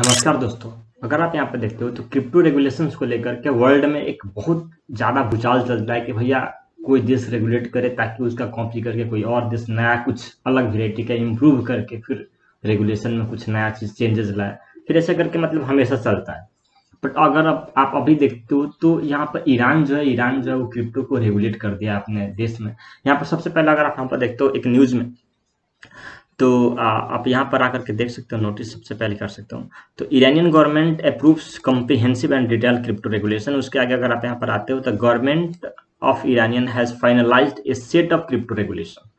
नमस्कार दोस्तों। अगर आप यहाँ पे देखते हो तो क्रिप्टो रेगुलेशंस को लेकर के वर्ल्ड में एक बहुत ज़्यादा भूचाल चल रहा है कि भैया कोई देश रेगुलेट करे ताकि उसका कॉपी करके कोई और देश नया कुछ अलग वेराइटी का इम्प्रूव करके फिर रेगुलेशन में कुछ नया चीज़ चेंजेस लाए। फिर ऐसा करके मतलब हमेशा चलता है। बट अगर आप अभी देखते हो तो यहाँ पर ईरान जो है वो क्रिप्टो को रेगुलेट कर दिया अपने देश में। यहाँ पर सबसे पहले अगर आप यहाँ पर देखते हो एक न्यूज़ में, तो आप यहाँ पर आकर के देख सकते हो, नोटिस सबसे पहले कर सकते हो। तो Iranian government approves comprehensive and detail crypto regulation. उसके आगे अगर आप यहाँ पर आते हो तो government of Iranian has finalised A set of crypto regulation,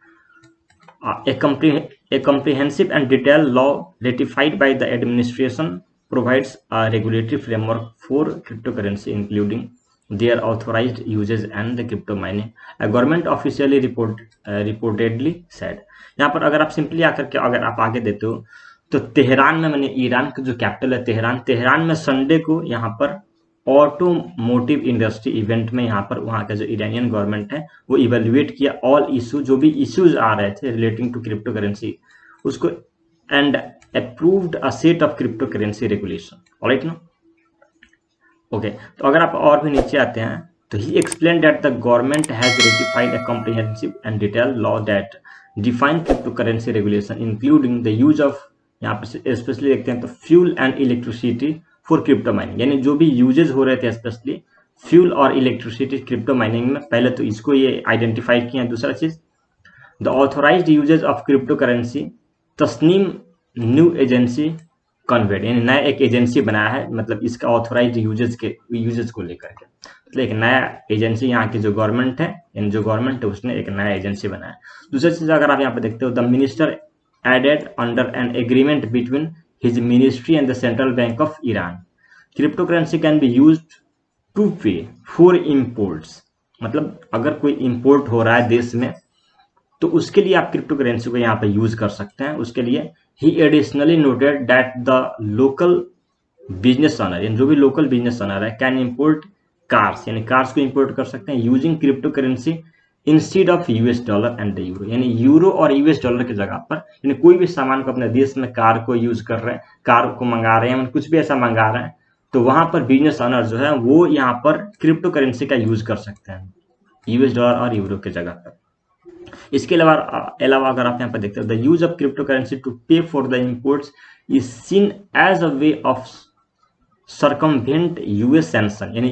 a comprehensive and detailed law ratified by the administration provides a regulatory framework for cryptocurrency, including their authorized uses and the crypto mining, a government officially reportedly said। यहाँ पर अगर आप simply आकर के अगर आप आगे देते हो तो तेहरान में, मैंने ईरान का जो कैपिटल है तेहरान में संडे को यहाँ पर ऑटोमोटिव इंडस्ट्री इवेंट में यहाँ पर वहाँ का जो ईरानियन गवर्नमेंट है वो इवेल्युएट किया ऑल इशू, जो भी इश्यूज आ रहे थे रिलेटिंग टू क्रिप्टो करेंसी उसको, and approved a set of crypto currency regulation. Alright ना, ओके। तो अगर आप और भी नीचे आते हैं तो ही explain that the government has ratified a comprehensive and detail law that define crypto currency regulation including the use of, यहाँ पर स्पेशली देखते हैं तो fuel and electricity for crypto mining, यानी जो भी यूजेस हो रहे थे स्पेशली फ्यूल और इलेक्ट्रिसिटी क्रिप्टो माइनिंग में, पहले तो इसको ये आइडेंटिफाई किया। दूसरा चीज the authorised uses of crypto currency Tasnim news agency conveyed, यानी नया एक एजेंसी बनाया है, मतलब इसका ऑथोराइज्ड यूजेस को लेकर के, मतलब एक नया एजेंसी यहाँ की जो गवर्नमेंट है, यानी जो गवर्नमेंट है उसने एक नया एजेंसी बनाया। दूसरी चीज अगर आप यहाँ पे देखते हो the minister added under an agreement between his ministry and the central bank of Iran cryptocurrency can be used to pay for imports, मतलब अगर कोई इम्पोर्ट हो रहा है देश में तो उसके लिए आप क्रिप्टो करेंसी को यहाँ पे यूज कर सकते हैं। उसके लिए ही additionally noted that the local business owner, यानी जो भी लोकल बिजनेस ओनर है कैन इम्पोर्ट कार्स, यानी कार्स को इम्पोर्ट कर सकते हैं using crypto currency instead of US dollar and the euro, यानी यूरो और यूएस डॉलर की जगह पर, यानी कोई भी सामान को अपने देश में कार को यूज कर रहे हैं, कार को मंगा रहे हैं, कुछ भी ऐसा मंगा रहे हैं, तो वहां पर बिजनेस ओनर जो है वो यहाँ पर क्रिप्टो करेंसी का यूज कर सकते हैं यूएस डॉलर और यूरो की जगह पर। इसके अलावा अगर आप यहाँ पर देखते हो the use of crypto currency to pay for the imports is seen as a way of circumvent US sanction, यानी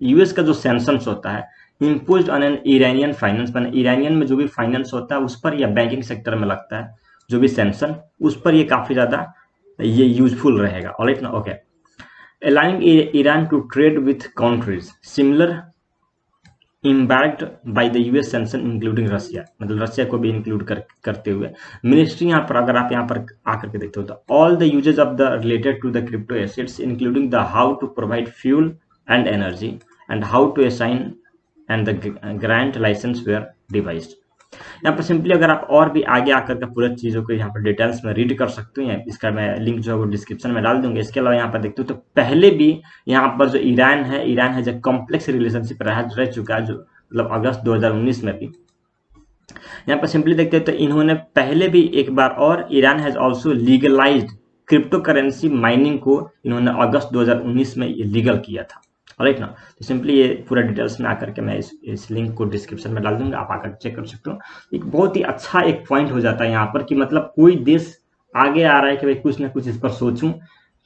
यूएस का जो सैंक्शन होता है imposed on an Iranian finance, मैंने ईरानियन में जो भी फाइनेंस होता है उस पर या बैंकिंग सेक्टर में लगता है जो भी सैंक्शन, उस पर ये काफी ज्यादा ये यूजफुल रहेगा। ऑलराइट ना, okay. Allowing Iran to trade with countries similar impacted by the US sanction including Russia, मतलब रशिया को भी इंक्लूड करते हुए मिनिस्ट्री यहाँ पर अगर आप यहाँ पर आकर के देखते हो तो all the uses of the related to the crypto assets including the how to provide fuel and energy and how to assign and the grant licence where devised. यहाँ पर सिंपली अगर आप और भी आगे आकर के पूरी चीज़ों को यहाँ पर डिटेल्स में रीड कर सकते हो, इसका मैं लिंक जो है वो डिस्क्रिप्शन में डाल दूंगा। इसके अलावा यहाँ पर देखते हो तो पहले भी यहाँ पर जो ईरान है जो कॉम्प्लेक्स रिलेशनशिप रह चुका है, जो मतलब अगस्त 2019 में भी। यहाँ पर सिंपली देखते हैं तो इन्होंने पहले भी एक बार और Iran has also legalised crypto currency mining को इन्होंने अगस्त 2019 में लीगल किया था। राइट ना, तो सिंपली ये पूरा डिटेल्स में आकर के मैं इस लिंक को डिस्क्रिप्शन में डाल दूंगा, आप आकर चेक कर सकते हो। एक बहुत ही अच्छा एक पॉइंट हो जाता है यहाँ पर कि मतलब कोई देश आगे आ रहा है कि भाई कुछ ना कुछ इस पर सोचूं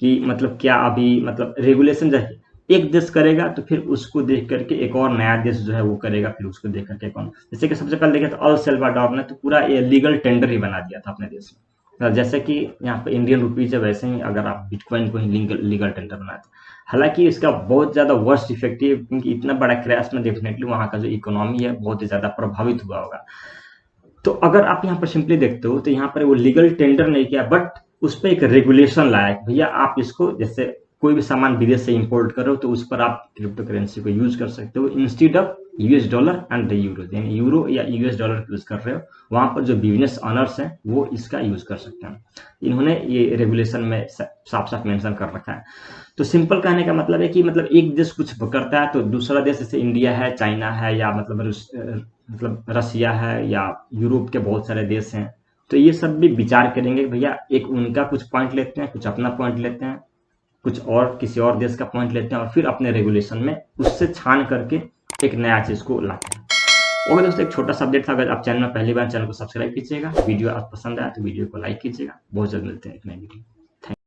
कि मतलब क्या अभी मतलब रेगुलेशन जैसे एक देश करेगा तो फिर उसको देख करके एक और नया देश जो है वो करेगा, फिर उसको देख करके कौन, जैसे कि सबसे पहले देखे तो अल सल्वाडोर ने तो पूरा ये लीगल टेंडर ही बना दिया था अपने देश में, जैसे कि यहाँ पे इंडियन रुपीज है वैसे ही अगर आप बिटकॉइन को ही लीगल टेंडर बनाते। हालांकि इसका बहुत ज्यादा वर्स्ट इफेक्ट है क्योंकि इतना बड़ा क्रैश में डेफिनेटली वहां का जो इकोनॉमी है बहुत ही ज्यादा प्रभावित हुआ होगा। तो अगर आप यहाँ पर सिंपली देखते हो तो यहाँ पर वो लीगल टेंडर नहीं किया बट उस पर एक रेगुलेशन लाया भैया आप इसको, जैसे कोई भी सामान विदेश से इंपोर्ट करो तो उस पर आप क्रिप्टो करेंसी को यूज कर सकते हो instead of US dollar and the euro, यानी यूरो या यूएस डॉलर यूज कर रहे हो वहां पर जो बिजनेस ऑनर्स हैं वो इसका यूज कर सकते हैं। इन्होंने ये रेगुलेशन में साफ साफ मेंशन कर रखा है। तो सिंपल कहने का मतलब है कि मतलब एक देश कुछ करता है तो दूसरा देश जैसे इंडिया है, चाइना है, या मतलब रसिया है, या यूरोप के बहुत सारे देश हैं, तो ये सब भी विचार करेंगे भैया, एक उनका कुछ पॉइंट लेते हैं, कुछ अपना पॉइंट लेते हैं, कुछ और किसी और देश का पॉइंट लेते हैं और फिर अपने रेगुलेशन में उससे छान करके एक नया चीज़ को लाते हैं। ओके दोस्तों, एक छोटा सा अपडेट था। अगर आप चैनल में पहली बार, चैनल को सब्सक्राइब कीजिएगा। वीडियो आप पसंद आया तो वीडियो को लाइक कीजिएगा। बहुत जल्द मिलते हैं एक नई वीडियो।